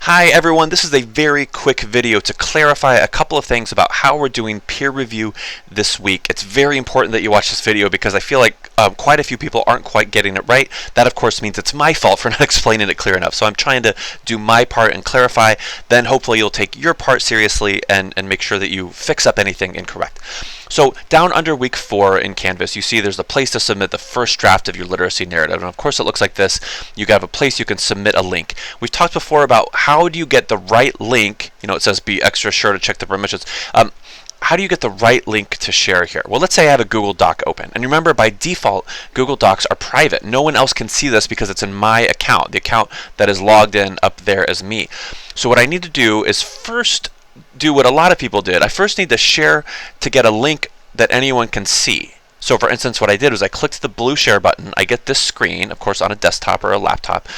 Hi everyone, this is a very quick video to clarify a couple of things about how we're doing peer review this week. It's very important that you watch this video because I feel like quite a few people aren't quite getting it right. That of course means it's my fault for not explaining it clear enough. So I'm trying to do my part and clarify, then hopefully you'll take your part seriously and make sure that you fix up anything incorrect. So down under week 4 in Canvas, you see there's a place to submit the first draft of your literacy narrative. And of course it looks like this. You have a place you can submit a link. We've talked before about how do you get the right link. You know, it says be extra sure to check the permissions. How do you get the right link to share here? Well, let's say I have a Google Doc open. And remember, by default, Google Docs are private. No one else can see this because it's in my account, the account that is logged in up there as me. So what I need to do is first do what a lot of people did. I first need to share to get a link that anyone can see. So for instance, what I did was I clicked the blue share button. I get this screen, of course, on a desktop or a laptop.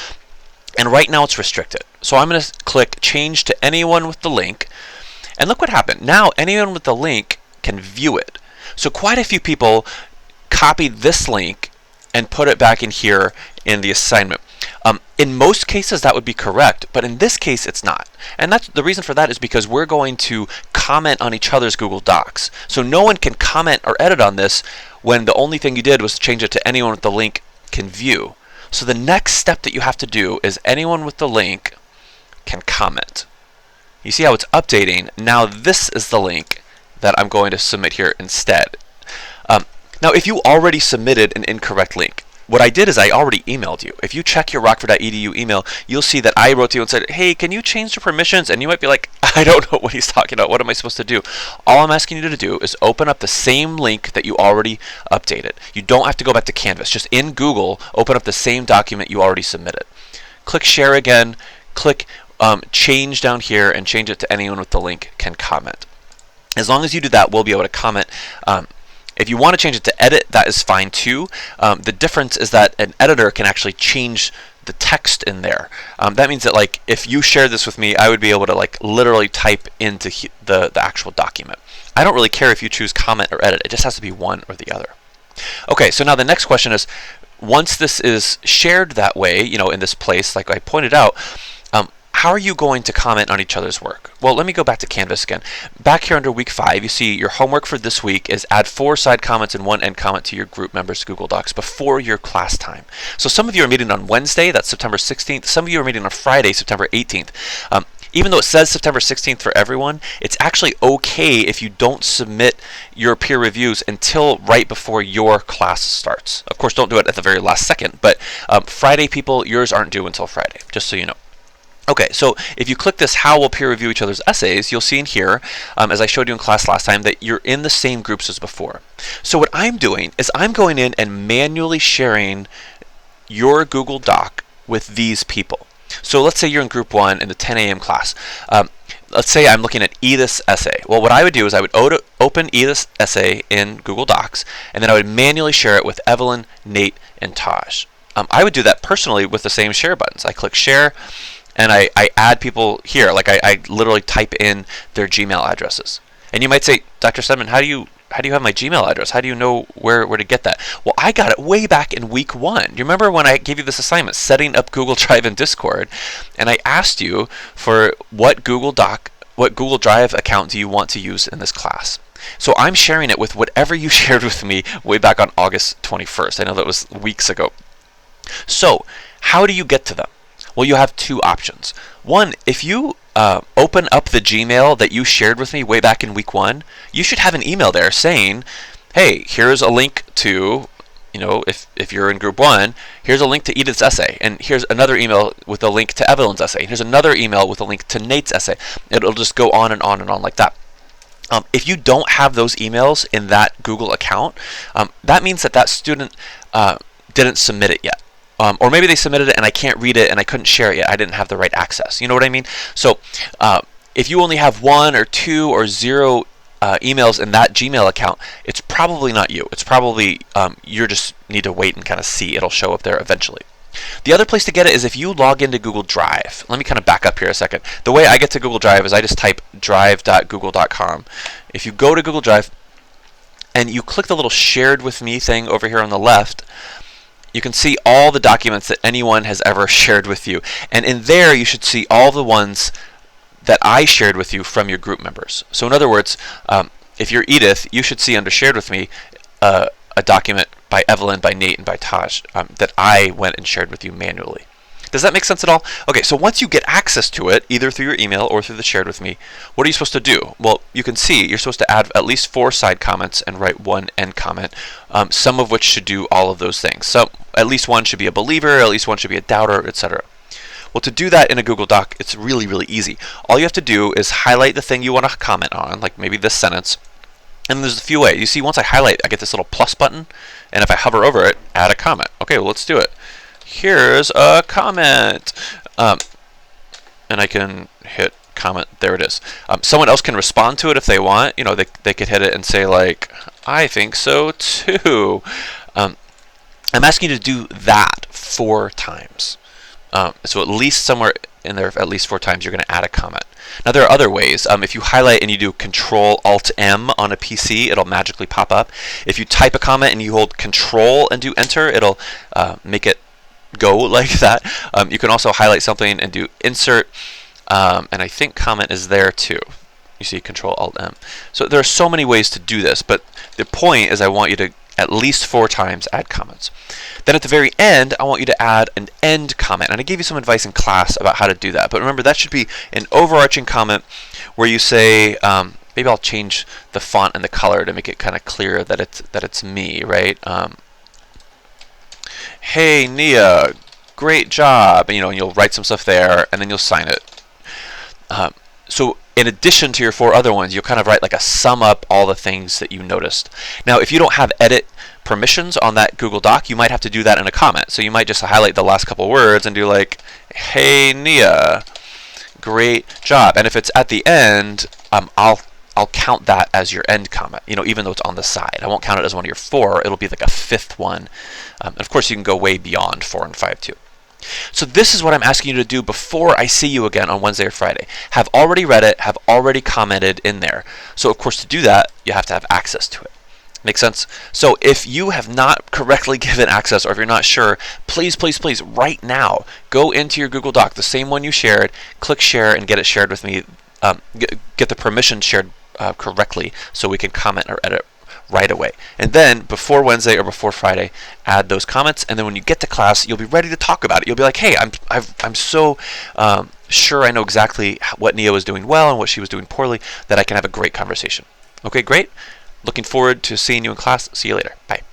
And right now it's restricted. So I'm going to click change to anyone with the link. And look what happened. Now anyone with the link can view it. So quite a few people copied this link and put it back in here in the assignment. In most cases that would be correct, but in this case it's not. And that's the reason for that is because we're going to comment on each other's Google Docs. So no one can comment or edit on this when the only thing you did was change it to anyone with the link can view. So the next step that you have to do is anyone with the link can comment. You see how it's updating? Now this is the link that I'm going to submit here instead. Now if you already submitted an incorrect link, what I did is I already emailed you. If you check your rockford.edu email, you'll see that I wrote to you and said, hey, can you change the permissions? And you might be like, I don't know what he's talking about. What am I supposed to do? All I'm asking you to do is open up the same link that you already updated. You don't have to go back to Canvas. Just in Google, open up the same document you already submitted. Click share again. Click change down here and change it to anyone with the link can comment. As long as you do that, we'll be able to comment. If you want to change it to edit, that is fine too. The difference is that an editor can actually change the text in there. That means that like if you shared this with me, I would be able to like literally type into the actual document. I don't really care if you choose comment or edit. It just has to be one or the other. Okay, so now the next question is, once this is shared that way, you know, in this place, like I pointed out, how are you going to comment on each other's work? Well, let me go back to Canvas again. Back here under week 5, you see your homework for this week is add 4 side comments and 1 end comment to your group members' Google Docs before your class time. So some of you are meeting on Wednesday, that's September 16th. Some of you are meeting on Friday, September 18th. Even though it says September 16th for everyone, it's actually okay if you don't submit your peer reviews until right before your class starts. Of course, don't do it at the very last second, but Friday people, yours aren't due until Friday, just so you know. Okay, so if you click this how we'll peer review each other's essays, you'll see in here, as I showed you in class last time, that you're in the same groups as before. So what I'm doing is I'm going in and manually sharing your Google Doc with these people. So let's say you're in group 1 in the 10 a.m. class. Let's say I'm looking at Edith's essay. Well, what I would do is I would open Edith's essay in Google Docs, and then I would manually share it with Evelyn, Nate, and Taj. I would do that personally with the same share buttons. I click share, and I add people here, like I literally type in their Gmail addresses. And you might say, Dr. Stedman, how do you have my Gmail address? How do you know where to get that? Well, I got it way back in week 1. You remember when I gave you this assignment, setting up Google Drive and Discord, and I asked you for what Google Drive account do you want to use in this class? So I'm sharing it with whatever you shared with me way back on August 21st. I know that was weeks ago. So how do you get to them? Well, you have 2 options. One, if you open up the Gmail that you shared with me way back in week 1, you should have an email there saying, hey, here's a link to, you know, if you're in group 1, here's a link to Edith's essay, and here's another email with a link to Evelyn's essay, and here's another email with a link to Nate's essay. It'll just go on and on and on like that. If you don't have those emails in that Google account, that means that student didn't submit it yet. Or maybe they submitted it and I can't read it and I couldn't share it yet. I didn't have the right access. You know what I mean? So if you only have 1 or 2 or 0 emails in that Gmail account, it's probably not you. It's probably you just need to wait and kind of see. It'll show up there eventually. The other place to get it is if you log into Google Drive. Let me kind of back up here a second. The way I get to Google Drive is I just type drive.google.com. If you go to Google Drive and you click the little shared with me thing over here on the left, you can see all the documents that anyone has ever shared with you. And in there, you should see all the ones that I shared with you from your group members. So in other words, if you're Edith, you should see under Shared With Me a document by Evelyn, by Nate, and by Taj that I went and shared with you manually. Does that make sense at all? Okay, so once you get access to it, either through your email or through the Shared With Me, what are you supposed to do? Well, you can see you're supposed to add at least 4 side comments and write 1 end comment, some of which should do all of those things. So at least one should be a believer, at least one should be a doubter, etc. Well, to do that in a Google Doc, it's really, really easy. All you have to do is highlight the thing you want to comment on, like maybe this sentence, and there's a few ways. You see, once I highlight, I get this little plus button, and if I hover over it, add a comment. Okay, well, let's do it. Here's a comment. And I can hit comment. There it is. Someone else can respond to it if they want. You know, they could hit it and say, like, I think so too. I'm asking you to do that 4 times. So at least somewhere in there, at least 4 times, you're going to add a comment. Now there are other ways. If you highlight and you do Control-Alt-M on a PC, it'll magically pop up. If you type a comment and you hold Control and do Enter, it'll make it go like that. You can also highlight something and do Insert, and I think comment is there too. You see Control-Alt-M. So there are so many ways to do this, but the point is I want you to at least 4 times add comments. Then at the very end, I want you to add an end comment. And I gave you some advice in class about how to do that. But remember, that should be an overarching comment where you say, maybe I'll change the font and the color to make it kind of clear that it's me, right? Hey, Nia, great job. And, and you'll write some stuff there, and then you'll sign it. So in addition to your 4 other ones, you'll kind of write like a sum up all the things that you noticed. Now, if you don't have edit permissions on that Google Doc, you might have to do that in a comment. So you might just highlight the last couple words and do like, hey, Nia, great job. And if it's at the end, I'll count that as your end comment, even though it's on the side. I won't count it as one of your 4. It'll be like a 5th one. Of course, you can go way beyond 4 and 5 too. So this is what I'm asking you to do before I see you again on Wednesday or Friday. Have already read it, have already commented in there. So of course, to do that, you have to have access to it. Make sense? So if you have not correctly given access, or if you're not sure, please, please, please, right now, go into your Google Doc, the same one you shared, click share and get it shared with me. Get the permission shared correctly so we can comment or edit right away. And then before Wednesday or before Friday, add those comments, and then when you get to class, you'll be ready to talk about it. You'll be like, hey, I'm so sure I know exactly what Nia was doing well and what she was doing poorly that I can have a great conversation. Okay, great. Looking forward to seeing you in class. See you later. Bye.